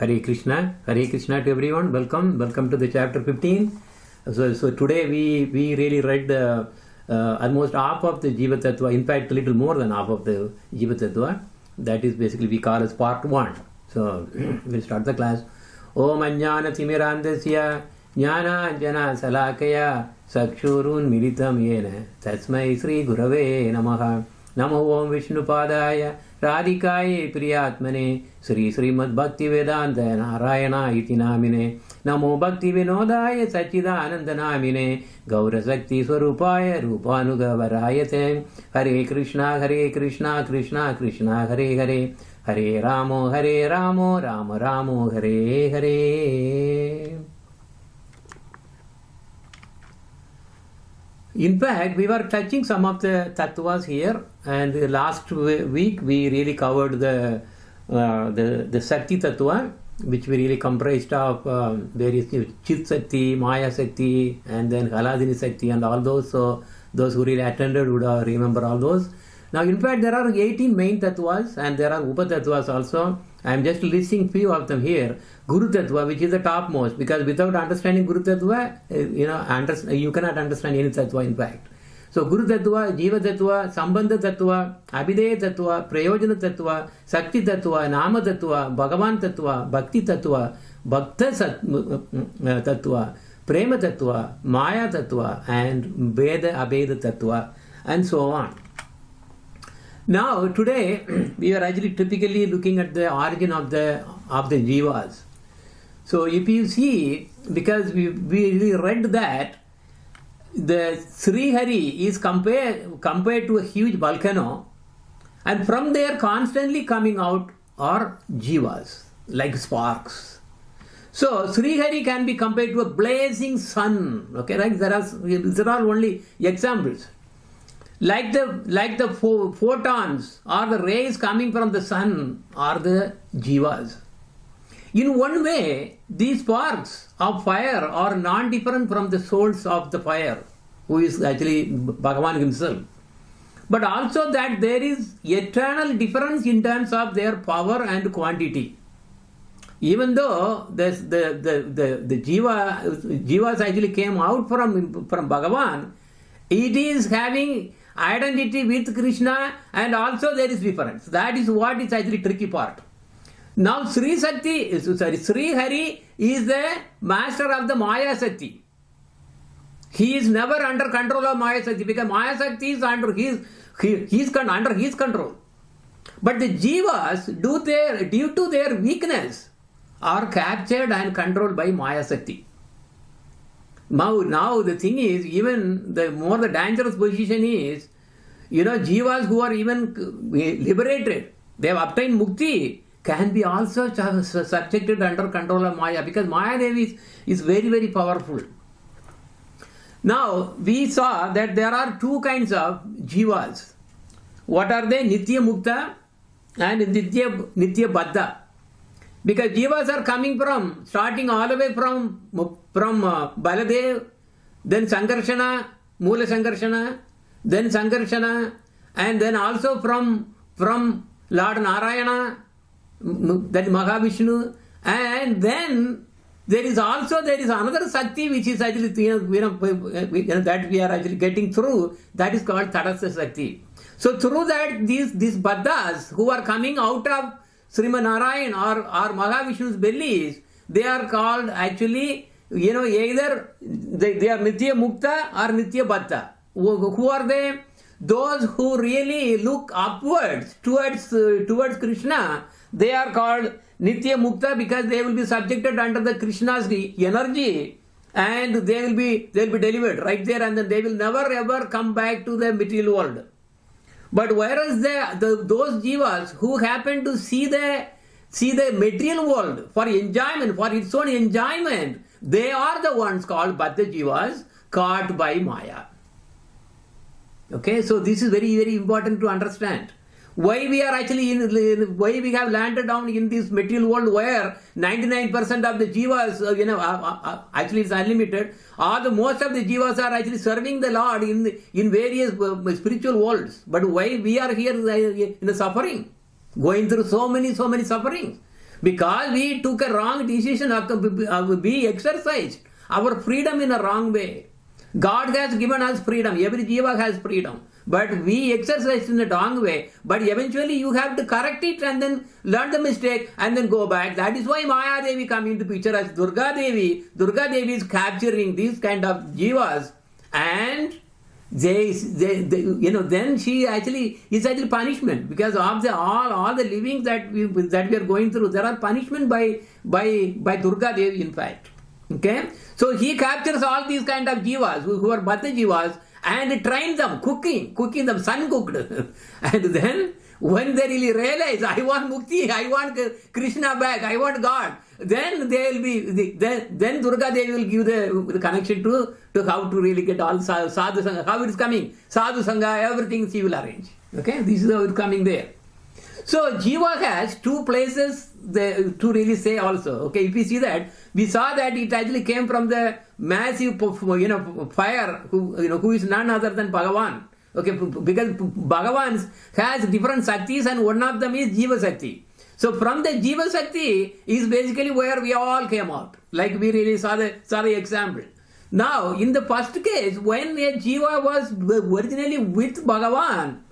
Hare Krishna to everyone. Welcome to the chapter 15. So today we really read almost half of the Jiva Tattva, in fact a little more than half of the Jiva Tattva. That is basically we call as part 1. So we'll start the class. Om Ajnana Timirandasya Jnana Jana Salakaya Sakshurun Militam Yena Tasmai Sri Gurave Namaha Namo Om Vishnu Padaya Radhikaye Priyatmane Sri Srimad Bhakti Vedanta Narayana Iti Namine Namo Bhakti Vinodaya Sachidananda Namine Gaura Sakti Swarupaya Rupanugavarayate Hare Krishna Krishna Krishna Hare Hare Hare Ramo Rama Ramo Hare Hare. In fact, we were touching some of the tattvas here, and the last week we really covered the Sakti tattva, which we really comprised of various Chit Sakti, Maya Sakti, and then Haladini Sakti, and all those. So those who really attended would remember all those. Now, in fact, there are 18 main tattvas, and there are Upa tattvas also. I am just listing few of them here. Guru Tattva, which is the topmost, because without understanding Guru Tattva, you cannot understand any Tattva in fact. So Guru Tattva, Jiva Tattva, Sambandha Tattva, Abhideya Tattva, Prayojana Tattva, Sakti Tattva, Nama Tattva, Bhagavan Tattva, Bhakti Tattva, Bhakta Tattva, Prema Tattva, Maya Tattva, and Veda Abheda Tattva, and so on. Now today we are actually typically looking at the origin of the jivas. So if you see, because we really read that the Sri Hari is compared to a huge volcano, and from there constantly coming out are jivas like sparks. So Sri Hari can be compared to a blazing sun. Okay, right? There are only examples. Like the photons or the rays coming from the sun are the jivas. In one way, these sparks of fire are non-different from the source of the fire, who is actually Bhagavan himself. But also that there is eternal difference in terms of their power and quantity. Even though the jivas actually came out from Bhagavan, it is having identity with Krishna, and also there is difference. That is what is actually tricky part. Now Sri Hari is the master of the Maya Sakti. He is never under control of Maya Sakti, because Maya Sakti is under his control. But the jivas, due to their weakness, are captured and controlled by Maya Sakti. Now the thing is, even the more the dangerous position is, jivas who are even liberated, they have obtained mukti, can be also subjected under control of Maya, because Maya Devi is very, very powerful. Now we saw that there are two kinds of jivas. What are they? Nitya Mukta and Nitya Baddha. Because jivas are coming starting all the way from Baladev, then Sankarshana, Mula Sankarshana, then Sankarshana, and then also from Lord Narayana, that Mahavishnu, and then there is another Sakti which is actually that we are actually getting through, that is called Tadastha Sakti. So through that these Baddhas who are coming out of Srimad Narayan or Mahavishnu's bellies, they are called actually, either they are Nitya Mukta or Nitya Baddha. Who are they? Those who really look upwards towards Krishna, they are called Nitya Mukta, because they will be subjected under the Krishna's energy, and they'll be delivered right there, and then they will never ever come back to the material world. But whereas those jivas who happen to see the material world for enjoyment, for its own enjoyment, they are the ones called Baddha jivas, caught by Maya. Okay, so this is very, very important to understand. Why we are actually why we have landed down in this material world where 99% of the jivas, actually it's unlimited, or the most of the jivas are actually serving the Lord in various spiritual worlds. But why we are here in the suffering, going through so many sufferings? Because we took a wrong decision, we exercised our freedom in a wrong way. God has given us freedom. Every jiva has freedom. But we exercise in a wrong way. But eventually you have to correct it and then learn the mistake and then go back. That is why Maya Devi come into picture as Durga Devi. Durga Devi is capturing these kind of jivas, and they then she actually is actually punishment, because of the all the living that we are going through. There are punishment by Durga Devi, in fact. Okay, so he captures all these kind of jivas who are Bhatta jivas and trains them, cooking them, sun cooked. And then when they really realize, I want mukti, I want Krishna back, I want God, then they will be then Durga Devi will give the connection to how to really get all sadhu sangha, how it is coming, sadhu sangha, everything she will arrange. Okay, this is how it is coming there. So jiva has two places to really say also. Okay, if we see that, we saw that it actually came from the massive fire, who is none other than Bhagavan. Okay, because Bhagavan has different Shaktis, and one of them is Jiva Shakti. So from the Jiva Shakti is basically where we all came out. Like we really saw the example. Now, in the first case, when a Jiva was originally with Bhagavan,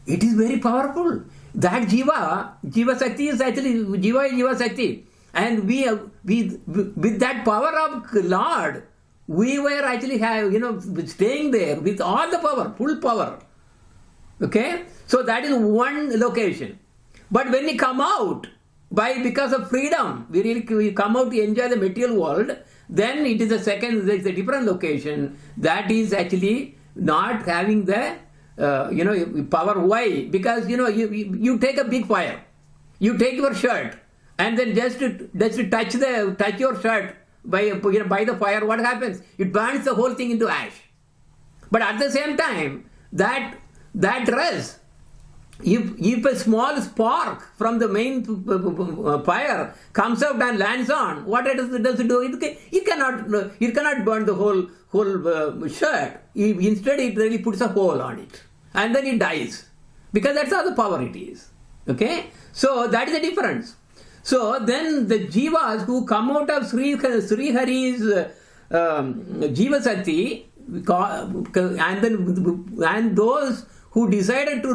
it is very powerful. That Jiva Shakti is actually Jiva Shakti. And we with that power of Lord, we were actually staying there with all the power, full power. Okay? So that is one location. But when we come out, because of freedom, we come out to enjoy the material world, then it is it's a different location that is actually not having the power. Why? Because you take a big fire, you take your shirt, and then just to touch your shirt by the fire, what happens? It burns the whole thing into ash. But at the same time, that dress, if a small spark from the main fire comes out and lands on, what does it do? It cannot burn the whole shirt. Instead, it really puts a hole on it, and then it dies, because that's how the power it is. Okay, so that is the difference. So then the jivas who come out of Sri Hari's Jiva Shakti, and those who decided to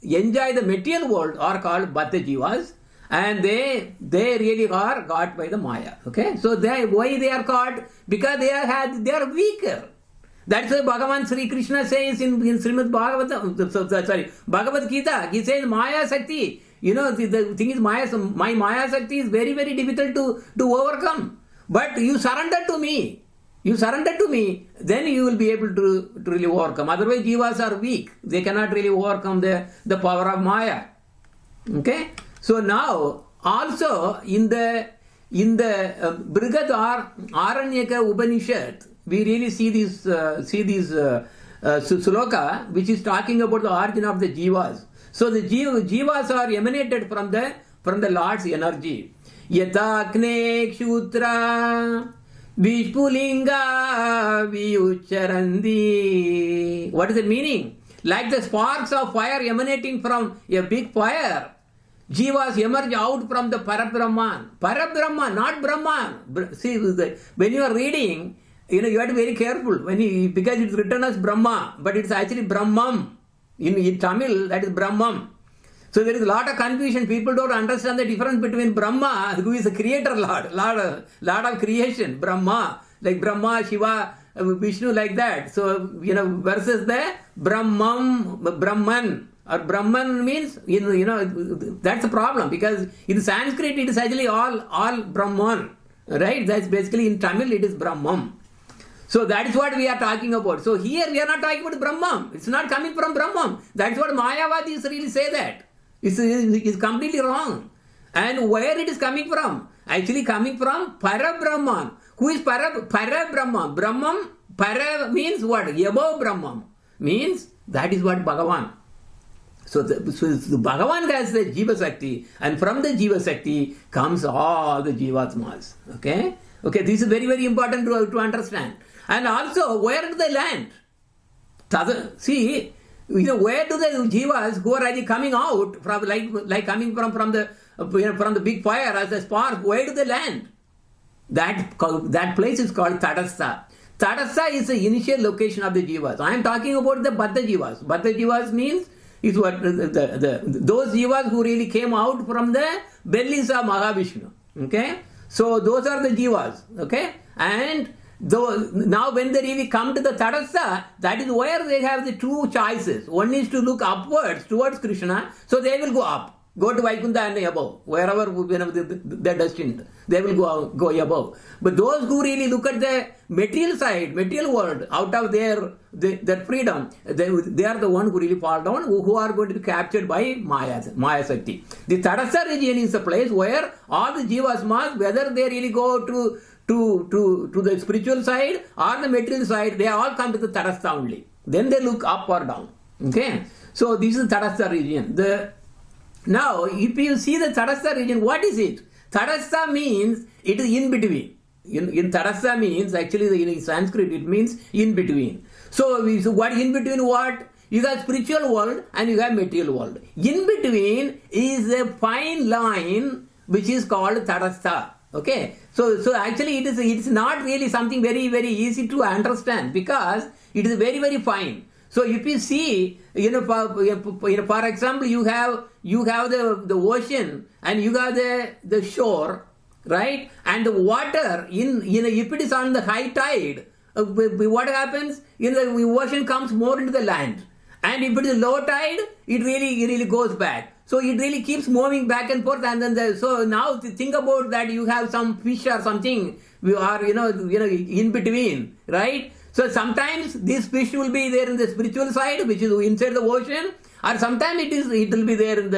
enjoy the material world are called Bhatta jivas, and they really are caught by the Maya. Okay, so why they are caught? Because they are weaker. That's why Bhagavan Sri Krishna says in Srimad Bhagavad Gita, he says Maya Shakti. The thing is, my Maya Shakti is very, very difficult to overcome. But you surrender to me. Then you will be able to really overcome. Otherwise, jivas are weak. They cannot really overcome the power of Maya. Okay? So now, also in the Brihad Aranyaka Upanishad, we really see this sloka, which is talking about the origin of the jivas. So the jivas are emanated from the Lord's energy. Yatakne kshutra vishpulinga viyucharandi. What is the meaning? Like the sparks of fire emanating from a big fire, jivas emerge out from the Parabrahman. Parabrahman, not Brahman. See, when you are reading, you have to be very careful because it's written as Brahma, but it's actually Brahmam. In Tamil, that is Brahmam. So there is a lot of confusion. People don't understand the difference between Brahma, who is the creator Lord of creation, Brahma, like Brahma, Shiva, Vishnu, like that. So, versus the Brahman. Or Brahman means, that's the problem, because in Sanskrit it is actually all Brahman. Right? That's basically in Tamil it is Brahmam. So that is what we are talking about. So here we are not talking about Brahman. It's not coming from Brahman. That's what Mayavadis really say that. It's completely wrong. And where it is coming from? Actually coming from Parabrahman. Who is Parabrahman? Brahman, Para means what? Above Brahman. Means that is what Bhagavan. So the Bhagavan has the Jiva Shakti, and from the Jiva Shakti comes all the Jivatmas. Okay, this is very, very important to understand. And also, where do they land? See, where do the jivas who are actually coming out from, like coming from from the big fire as a spark, why do they land? That place is called Tadastha. Tadastha is the initial location of the jivas. I am talking about the Baddha jivas. Baddha jivas means is what those jivas who really came out from the bellies of Mahavishnu. Okay, so those are the jivas. Okay, and now when they really come to the Tadastha, that is where they have the two choices. One is to look upwards towards Krishna, so they will go up. Go to Vaikuntha and above, wherever they're destined, they will go above. But those who really look at the material side, material world, out of their freedom, they are the ones who really fall down, who are going to be captured by Maya Sakti. The Tadastha region is the place where all the jivas must, whether they really go to the spiritual side or the material side, they all come to the Tadastha only. Then they look up or down. Okay, so this is Tadastha region. Now, if you see the Tadastha region, what is it? Tadastha means it is in between. In Tadastha means, actually in Sanskrit, it means in between. So what in between what? You have spiritual world and you have material world. In between is a fine line which is called Tadastha. Okay, so actually it's not really something very, very easy to understand because it is very, very fine. So if you see, for example, you have the ocean and you have the shore, right? And the water if it is on the high tide, what happens? The ocean comes more into the land, and if it is low tide, it really goes back. So it really keeps moving back and forth, and then so now think about that. You have some fish or something, or in between, right? So sometimes this fish will be there in the spiritual side, which is inside the ocean, or sometimes it will be there in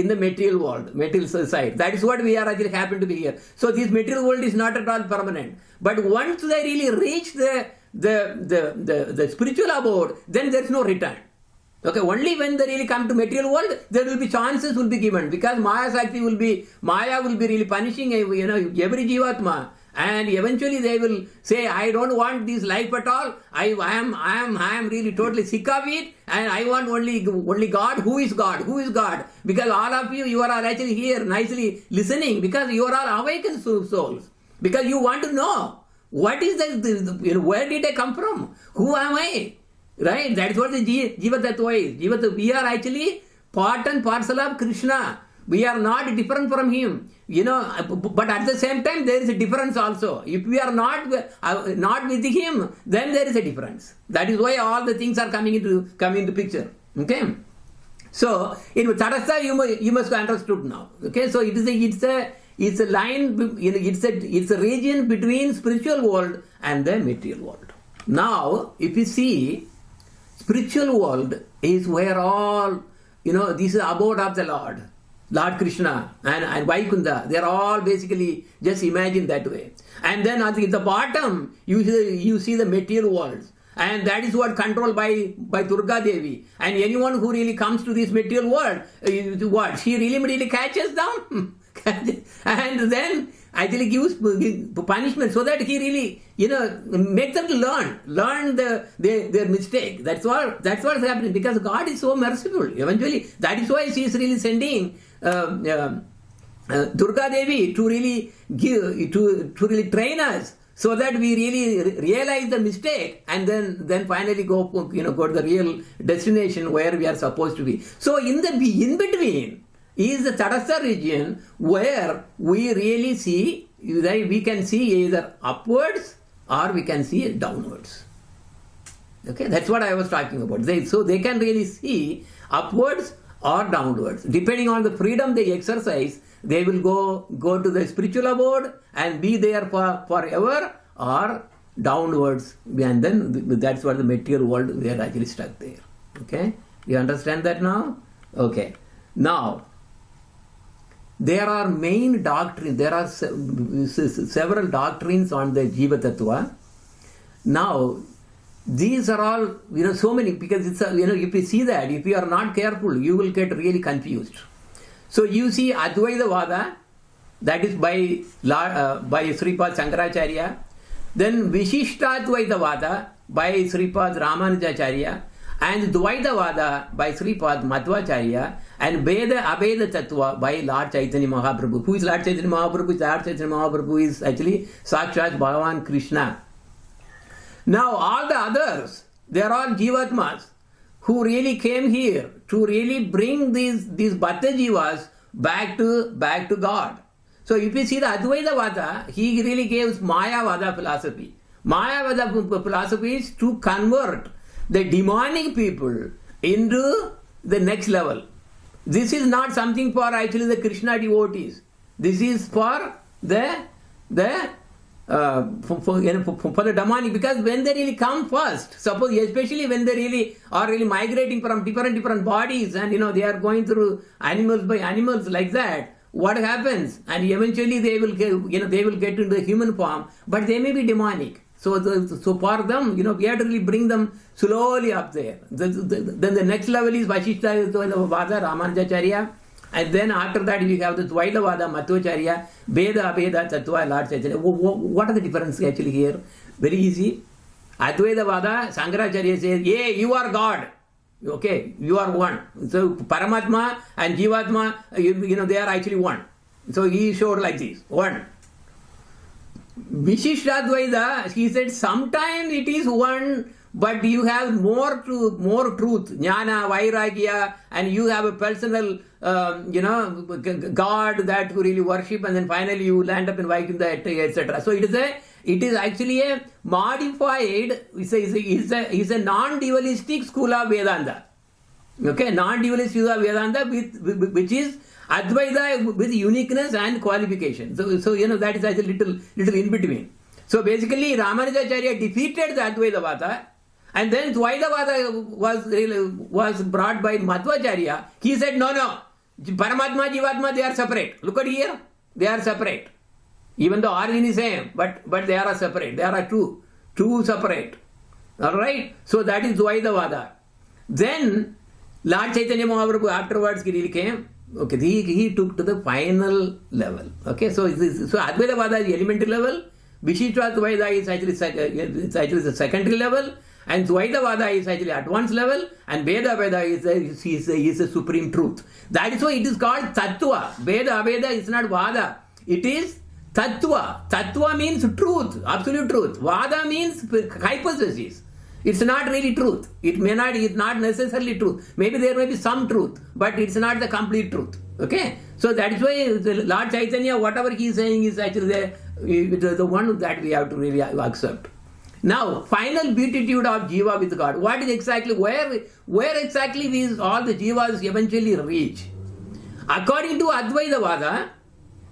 the material world, material side. That is what we are actually happen to be here. So this material world is not at all permanent. But once they really reach the spiritual abode, then there is no return. Okay, only when they really come to material world, there will be chances will be given, because Maya will be really punishing every jivatma. And eventually they will say, I don't want this life at all. I am really totally sick of it, and I want only God. Who is God? Who is God? Because all of you are all actually here nicely listening, because you are all awakened souls. Because you want to know what is where did I come from? Who am I? Right? That's what the Jiva Tattva is. We are actually part and parcel of Krishna. We are not different from him, but at the same time there is a difference also. If we are not with him, then there is a difference. That is why all the things are coming into picture. Okay, so in Tadastha you must have understood now. Okay, so it's a line, it's a region between spiritual world and the material world. Now, if you see, spiritual world is where all this is abode of the Lord Krishna and Vaikuntha, they are all basically just imagine that way. And then at the bottom, you see the material world. And that is what controlled by Durga Devi. And anyone who really comes to this material world, she really catches them. And then actually gives punishment, so that he really, makes them to learn their mistake. That's what is happening, because God is so merciful. Eventually, that is why she is really sending Durga Devi to really to really train us, so that we really realize the mistake, and then finally go to the real destination where we are supposed to be. So in between is the Tadastha region, where we really see, we can see either upwards or we can see downwards. Okay, that's what I was talking about. So they can really see upwards or downwards. Depending on the freedom they exercise, they will go to the spiritual abode and be there forever, or downwards, and then that's what the material world, they are actually stuck there. Okay, you understand that now? Okay, now there are main doctrines, there are several doctrines on the Jiva Tattva. Now, these are all, so many, because it's if you see that, if you are not careful, you will get really confused. So you see Advaita Vada, that is by Sripad Shankaracharya, then Vishishtaadvaita Vada by Sripad Ramanujacharya, and Dvaita Vada by Sripad Madhvacharya, and Veda Abeda Tattva by Lord Chaitanya Mahaprabhu. Who is Lord Chaitanya Mahaprabhu? Lord Chaitanya Mahaprabhu is actually Sakshat Bhagavan Krishna. Now all the others, they are all Jivatmas who really came here to really bring these Bhatta Jivas back to God. So if you see the Advaita Vada, he really gives Mayavada philosophy. Mayavada philosophy is to convert the demonic people into the next level. This is not something for actually the Krishna devotees. This is for the demonic, because when they really come first, suppose especially when they really are really migrating from different bodies, and they are going through animals by animals like that, what happens? And eventually they will get into the human form, but they may be demonic. So for them, we have to really bring them slowly up there. Then the next level is Vasishtha Vada, Ramanujacharya. And then after that we have the Dvaita Vada, Madhvacharya, Veda, Abeda, Tattva, Lord Chaitanya. What are the differences actually here? Very easy. Advaita Vada, Shankaracharya says, yeah, you are God. Okay, you are one. So Paramatma and Jivatma, they are actually one. So he showed like this, one. Vishishtadvaita, he said, sometimes it is one, but you have more truth, jnana, vairagya, and you have a personal, God that you really worship, and then finally you land up in Vaikuntha, etc. So it is actually a modified, it's a non-dualistic school of Vedanta. Okay, non-dualistic school of Vedanta, which is Advaita with uniqueness and qualification. So that is actually little in between. So basically Ramanujacharya defeated the Advaita Vada, and then Dvaita Vada was brought by Madhvacharya. He said, no, Paramatma, Jivatma, they are separate. Look at here, they are separate. Even the origin is same, but they are separate. There are two separate. Alright? So that is Dvaita Vada. Then Lord Chaitanya Mahaprabhu afterwards he really came. Okay, he took to the final level. Okay, so Advaita Vada is the elementary level, Vishishtha Dvaita is actually the secondary level, and Dvaita Vada is actually advanced level, and Veda is the supreme truth. That is why it is called Tattva. Veda is not Vada. It is Tattva. Tattva means truth, absolute truth. Vada means hypothesis. It's not really truth. It's not necessarily truth. Maybe there may be some truth, but it's not the complete truth. Okay? So that is why the Lord Chaitanya, whatever he is saying is actually the one that we have to really accept. Now, final beatitude of Jiva with God. What is exactly, where exactly is all the Jivas eventually reach? According to Advaita Vada,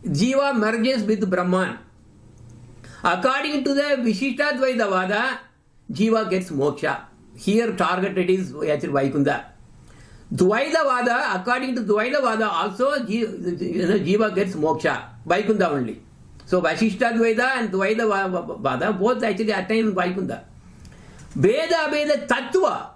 Jiva merges with Brahman. According to the Vishishtadvaita Vada, Jiva gets moksha. Here targeted is actually Vaikuntha. Dvaita Vada, according to Dvaita Vada also, Jiva gets moksha. Vaikuntha only. So Vasishtadvaita and Dvaita Vada both actually attain Vaikuntha. Veda Tattva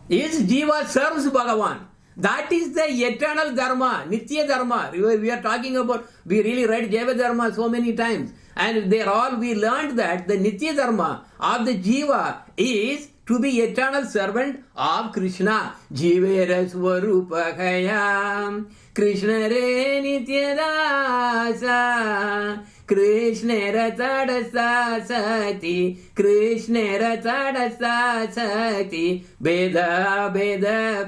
is Jiva serves Bhagavan. That is the eternal dharma, Nitya dharma. We are talking about, we really read Jaiva dharma so many times. And we learned that the Nitya dharma of the Jiva is to be eternal servant of Krishna. Jivera Swarupakayam Krishna Re Nitya Dasa Krishna Ratadasa Sati Krishna Ratadasa Sati Veda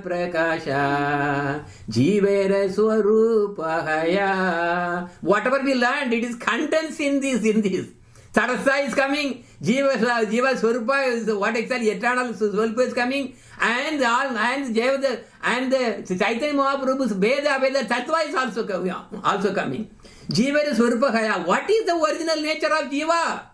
Prakasha Jivera Swarupahaya. Whatever we learned, it is condensed in this. Tadasa is coming, Jiva Swarupa is what exactly eternal Swarupa is coming, and the Chaitanya Mahaprabhu's Veda Tattva is also coming. Jiva Swarupa Khaya. What is the original nature of Jiva?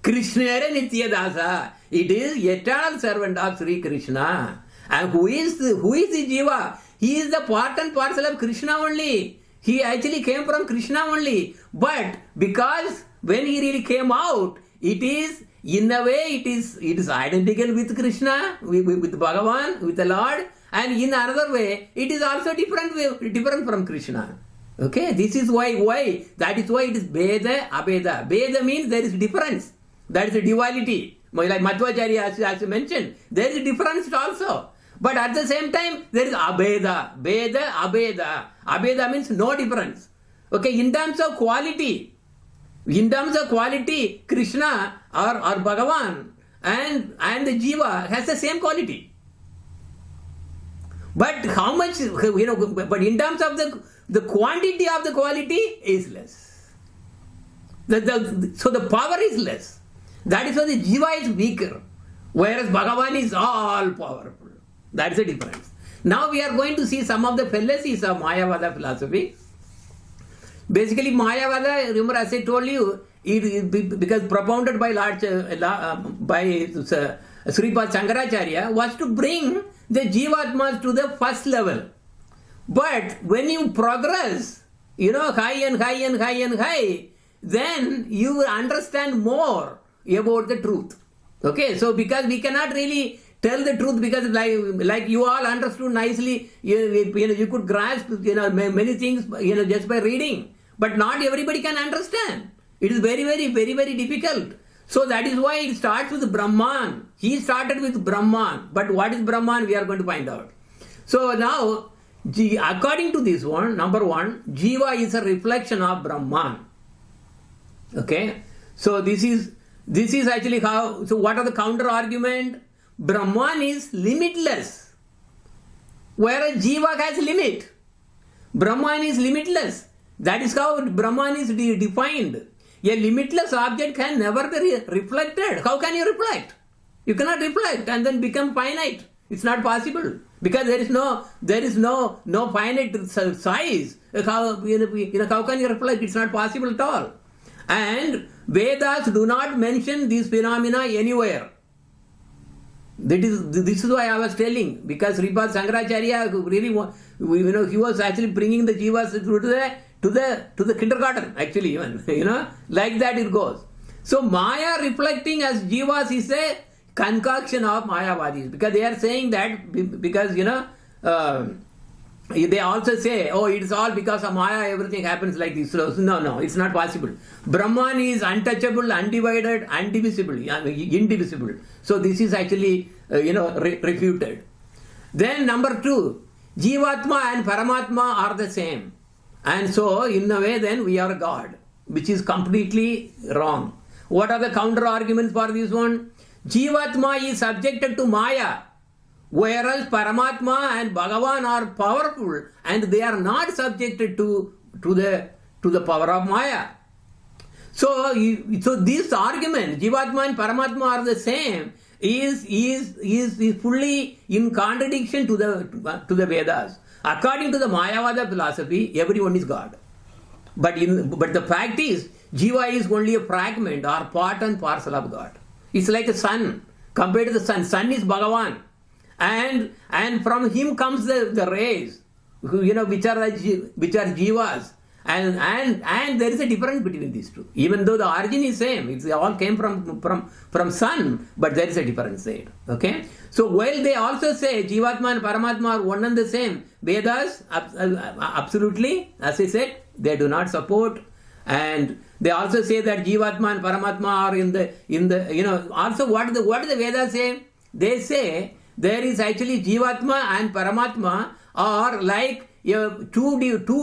Krishna Nitya Dasa. It is eternal servant of Sri Krishna. And who is the Jiva? He is the part and parcel of Krishna only. He actually came from Krishna only. But because when he really came out, it is, in a way, it is identical with Krishna, with Bhagavan, with the Lord, and in another way, it is also different from Krishna. Okay, this is why, that is why it is Veda, Abeda. Veda means there is difference. That is a duality. Like Madhvacharya as mentioned, there is a difference also. But at the same time, there is abheda. Bheda, abheda. Abheda means no difference. Okay, in terms of quality, Krishna or Bhagavan and the Jiva has the same quality. But how much, but in terms of the quantity of the quality is less. So the power is less. That is why the Jiva is weaker, whereas Bhagavan is all powerful. That's the difference. Now we are going to see some of the fallacies of Mayavada philosophy. Basically, Mayavada, remember as I told you, because propounded by Sripad Shankaracharya, was to bring the Jivatmas to the first level. But when you progress, high and high and high and high, then you will understand more about the truth. Okay, so because we cannot really tell the truth, because like you all understood nicely, you could grasp many things just by reading, but not everybody can understand. It is very, very, very, very difficult. So that is why it starts with Brahman. He started with Brahman. But what is Brahman? We are going to find out. So now, according to this one, number one, Jiva is a reflection of Brahman. Okay? So this is actually how, so what are the counter argument? Brahman is limitless, whereas Jiva has limit. Brahman is limitless. That is how Brahman is defined. A limitless object can never be reflected. How can you reflect? You cannot reflect and then become finite. It's not possible, because there is no finite size. How can you reflect? It's not possible at all. And Vedas do not mention these phenomena anywhere. This is why I was telling, because Sripad Shankaracharya really, he was actually bringing the Jivas to the kindergarten, actually, even, like that it goes. So Maya reflecting as Jivas is a concoction of Mayavadis, because they are saying that, because, they also say, oh, it's all because of Maya, everything happens like this. So, no, it's not possible. Brahman is untouchable, undivided, indivisible. So this is actually, refuted. Then number two, Jivatma and Paramatma are the same. And so, in a way, then we are God, which is completely wrong. What are the counter arguments for this one? Jivatma is subjected to Maya, whereas Paramatma and Bhagavan are powerful and they are not subjected to the power of Maya. So this argument, Jivatma and Paramatma are the same, is fully in contradiction to the Vedas. According to the Mayavada philosophy, everyone is God. But the fact is, Jiva is only a fragment or part and parcel of God. It's like a sun. Compared to the sun, sun is Bhagavan. And from him comes the rays, which are Jivas. And there is a difference between these two. Even though the origin is same, it all came from sun, but there is a difference there. Okay? So while they also say Jivatma and Paramatma are one and the same, Vedas absolutely, as I said, they do not support. And they also say that Jivatma and Paramatma are in the also what do the Vedas say? They say there is actually Jivatma and Paramatma are like two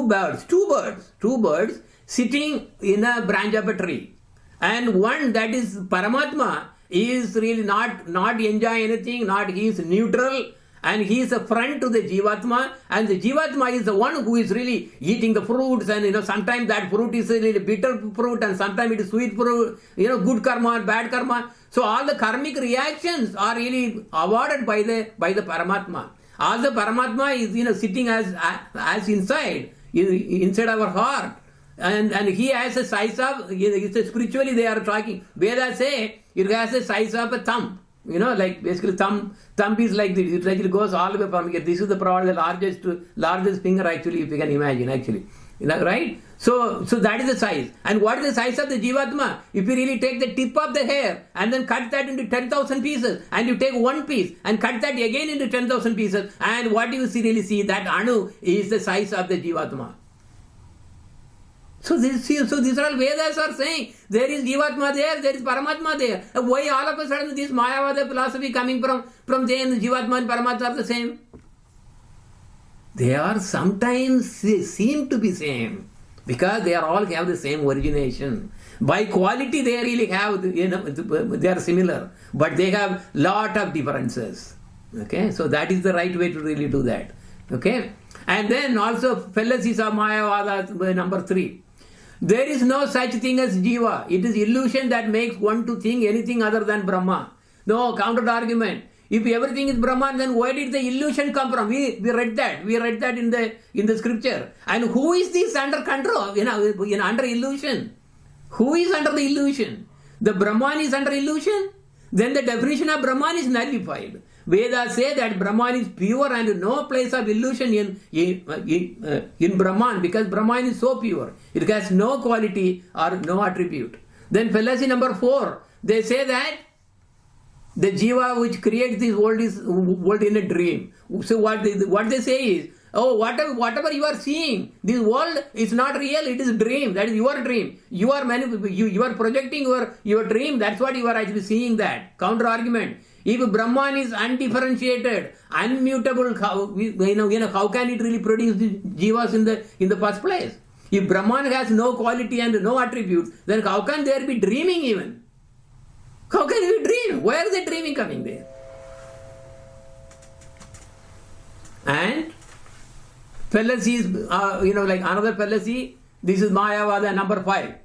birds sitting in a branch of a tree. And one, that is Paramatma, is really not enjoy anything, he is neutral, and he is a friend to the Jivatma, and the Jivatma is the one who is really eating the fruits, and sometimes that fruit is really bitter fruit, and sometimes it is sweet fruit, good karma and bad karma. So all the karmic reactions are really awarded by the Paramatma. All the Paramatma is sitting as inside our heart, and he has a size of, spiritually they are talking, Vedas say it has a size of a thumb. Like basically thumb is like this. It actually goes all the way from here. This is probably the largest finger actually, if you can imagine actually. Right? So that is the size. And what is the size of the Jivatma? If you really take the tip of the hair and then cut that into 10,000 pieces, and you take one piece and cut that again into 10,000 pieces, and what do you really see? That Anu is the size of the Jivatma. So these are all Vedas are saying there is Jivatma there is Paramatma there. Why all of a sudden this Mayavada philosophy coming from there and Jivatma and Paramatma are the same? They are sometimes seem to be same because they are all have the same origination. By quality they really have, they are similar, but they have lot of differences. Okay, so that is the right way to really do that. Okay, and then also fallacies of Mayavada number 3. There is no such thing as Jiva. It is illusion that makes one to think anything other than Brahma. No counter argument. If everything is Brahman, then where did the illusion come from? We read that. We read that in the scripture. And who is this under control? Under illusion. Who is under the illusion? The Brahman is under illusion. Then the definition of Brahman is nullified. Vedas say that Brahman is pure and no place of illusion in Brahman, because Brahman is so pure. It has no quality or no attribute. Then fallacy number 4, they say that the jiva which creates this world is world in a dream. So what they say is, oh, whatever you are seeing, this world is not real, it is a dream. That is your dream. You are projecting your dream. That's what you are actually seeing. That counter argument. If Brahman is undifferentiated, unmutable, how can it really produce the jivas in the first place? If Brahman has no quality and no attributes, then how can there be dreaming even? How can we dream? Where is the dreaming coming there? And fallacies, like another fallacy, this is Mayavada number 5.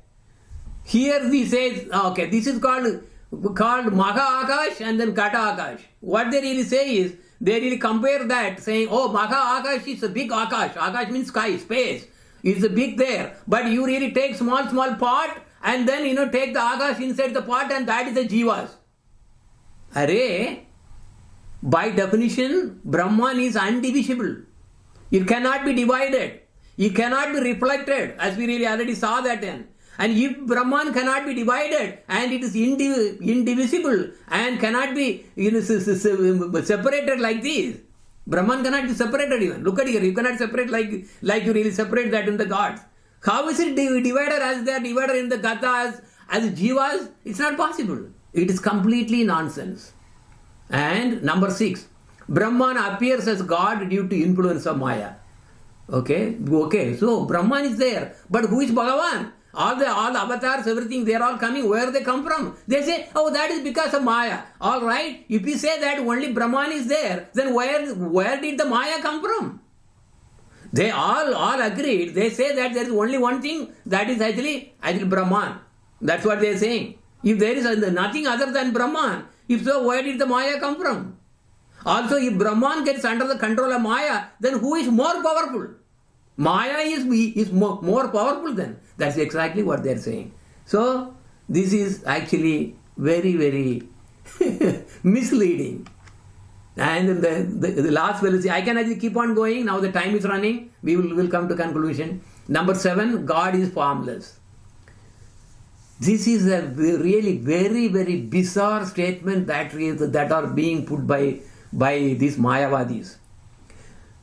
Here he says, okay, this is called Maha Akash and then Kata Akash. What they really say is, they really compare that, saying, oh, Maha Akash is a big Akash. Akash means sky, space. It's a big there. But you really take small part and then, take the Akash inside the pot and that is the Jivas. Array, by definition, Brahman is undivisible. It cannot be divided. It cannot be reflected, as we really already saw that in. And if Brahman cannot be divided and it is indivisible and cannot be separated like this, Brahman cannot be separated even. Look at here, you cannot separate like you really separate that in the gods. How is it divided as they are divided in the Gathas, as Jivas? It's not possible. It is completely nonsense. And number 6, Brahman appears as God due to influence of Maya. Okay, so Brahman is there, but who is Bhagavan? All the avatars, everything, they are all coming. Where they come from? They say, oh, that is because of Maya. All right, if we say that only Brahman is there, then where did the Maya come from? They all agreed. They say that there is only one thing, that is actually Brahman. That's what they are saying. If there is nothing other than Brahman, if so, where did the Maya come from? Also, if Brahman gets under the control of Maya, then who is more powerful? Maya is more powerful than. That's exactly what they are saying. So, this is actually very, very misleading. And the last fallacy, I can actually keep on going. Now the time is running. We will come to conclusion. Number 7, God is formless. This is a really very, very bizarre statement that are being put by these Mayavadis.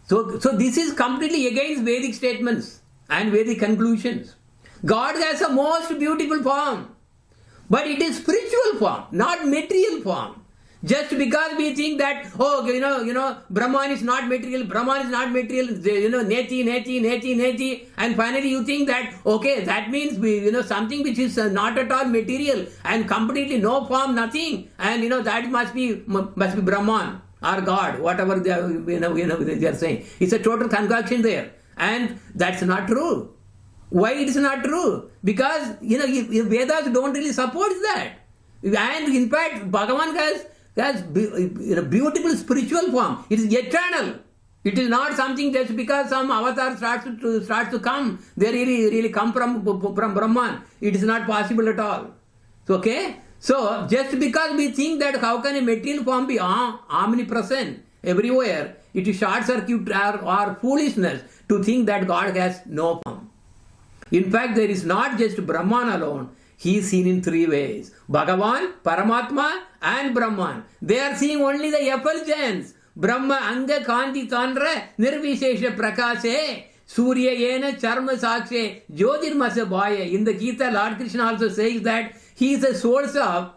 So this is completely against Vedic statements and Vedic conclusions. God has a most beautiful form, but it is spiritual form, not material form. Just because we think that, Brahman is not material, neti, and finally you think that, okay, that means, something which is not at all material and completely no form, nothing, and, that must be Brahman or God, whatever they are saying. It's a total concoction there, and that's not true. Why it is not true? Because, Vedas don't really support that. And in fact, Bhagavan has beautiful spiritual form. It is eternal. It is not something just because some avatar starts to come, they really come from Brahman. It is not possible at all. Okay? So, just because we think that how can a material form be omnipresent everywhere, it is short circuit or foolishness to think that God has no form. In fact, there is not just Brahman alone. He is seen in 3 ways. Bhagavan, Paramatma and Brahman. They are seeing only the effulgence. Brahma Anga Kanti Tandra Nirvishesha Prakashe Surya Yena Charma Sakshe Jyotirmasa Bhaya. In the Gita, Lord Krishna also says that he is the source of,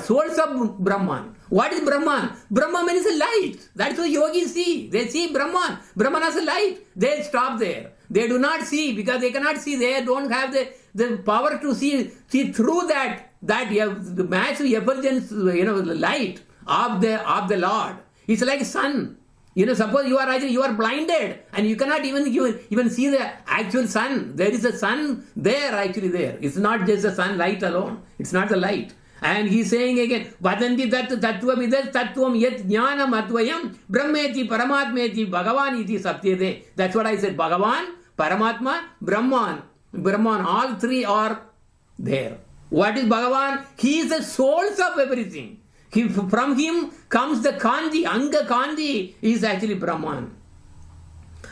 source of Brahman. What is Brahman? Brahman means a light. That's what yogis see. They see Brahman. Brahman as a light. They stop there. They do not see because they cannot see. They don't have the power to see through that the massive effulgence, light of the Lord. It's like sun. Suppose you are blinded and you cannot even see the actual sun. There is a sun there actually there. It's not just the sunlight alone. It's not the light. And he's saying again, Vadanti tattva vidas tattvam yet jnanam advayam brahmeti paramatmeti bhagavan iti saptyate. That's what I said. Bhagavan, Paramatma, Brahman. Brahman, all three are there. What is Bhagavan? He is the source of everything. From him comes the Kandi. Anga Kandi is actually Brahman.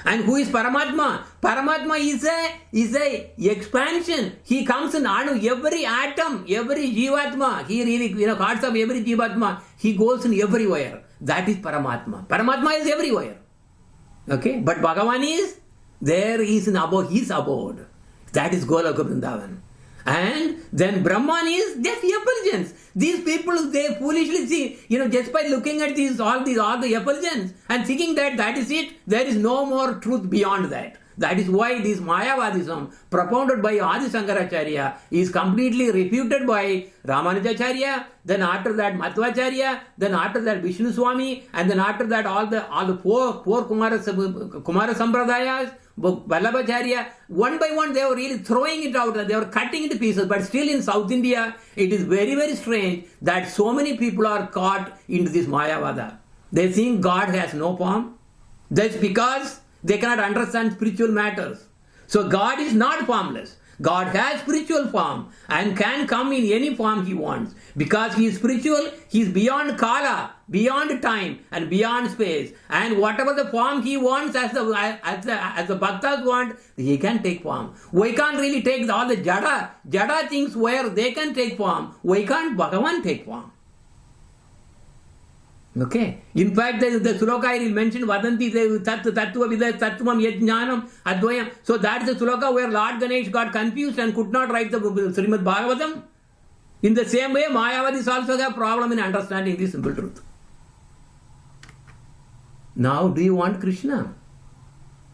And who is Paramatma? Paramatma is a expansion. He comes in Anu, every atom, every Jivatma. He really, parts of every Jivatma. He goes in everywhere. That is Paramatma. Paramatma is everywhere. Okay? But Bhagavan is, there he is in abode, his abode. That is Golaka Vrindavan. And then Brahman is just effulgence. These people, they foolishly see, just by looking at all the effulgence and thinking that is it, there is no more truth beyond that. That is why this Mayavadism propounded by Adi Shankaracharya is completely refuted by Ramanujacharya, then after that Madhvacharya, then after that Vishnu Swami, and then after that all the four Kumara Sampradayas, Vallabhacharya, one by one they were really throwing it out, they were cutting it to pieces. But still in South India, it is very, very strange that so many people are caught into this Mayavada. They think God has no form. That's because they cannot understand spiritual matters. So God is not formless. God has spiritual form and can come in any form he wants. Because he is spiritual, he is beyond Kala, beyond time and beyond space. And whatever the form he wants, as the Bhaktas want, he can take form. We can't really take all the Jada things where they can take form. Why can't Bhagavan take form? Okay. In fact, the Suloka I will mention Vadanti Tattva Vida Tattvam Yajnanam Advayam. So that's the Suloka where Lord Ganesh got confused and could not write the Srimad Bhagavatam. In the same way, Mayavadis also have problem in understanding this simple truth. Now, do you want Krishna?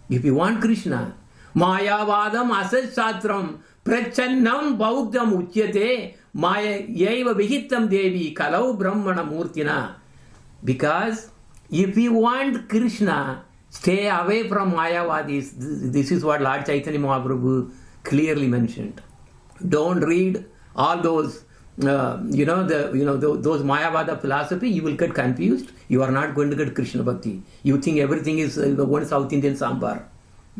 If you want Krishna, Mayavadam Asas Satram Prachannam Bauddham Uchyate Maya Yeva Vihittam Devi Kalau Brahmana Murtina. Because if you want Krishna, stay away from Mayavadis. This is what Lord Chaitanya Mahaprabhu clearly mentioned. Don't read all those, those Mayavada philosophy. You will get confused. You are not going to get Krishna Bhakti. You think everything is one South Indian sambar.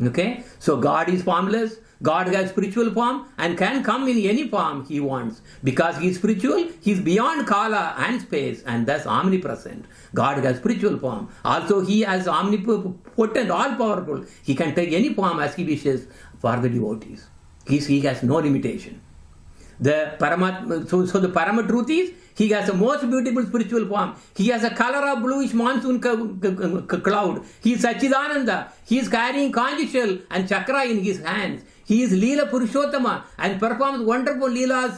Okay? So God is formless. God has spiritual form and can come in any form he wants. Because he is spiritual, he is beyond Kala and space and thus omnipresent. God has spiritual form. Also he is omnipotent, all-powerful. He can take any form as he wishes for the devotees. He has no limitation. So the Parama truth is, he has the most beautiful spiritual form. He has a color of bluish monsoon cloud. He is Sachidananda. He is carrying conch shell and chakra in his hands. He is Leela Purushottama and performs wonderful Leelas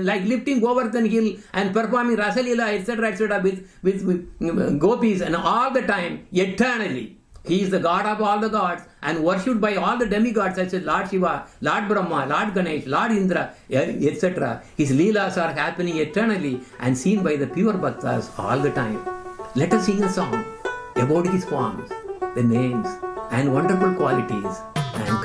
like lifting Govardhan hill and performing Rasa Leela, etc. with gopis and all the time, eternally. He is the God of all the gods and worshipped by all the demigods such as Lord Shiva, Lord Brahma, Lord Ganesh, Lord Indra, etc. His Leelas are happening eternally and seen by the pure Bhaktas all the time. Let us sing a song about his forms, the names and wonderful qualities and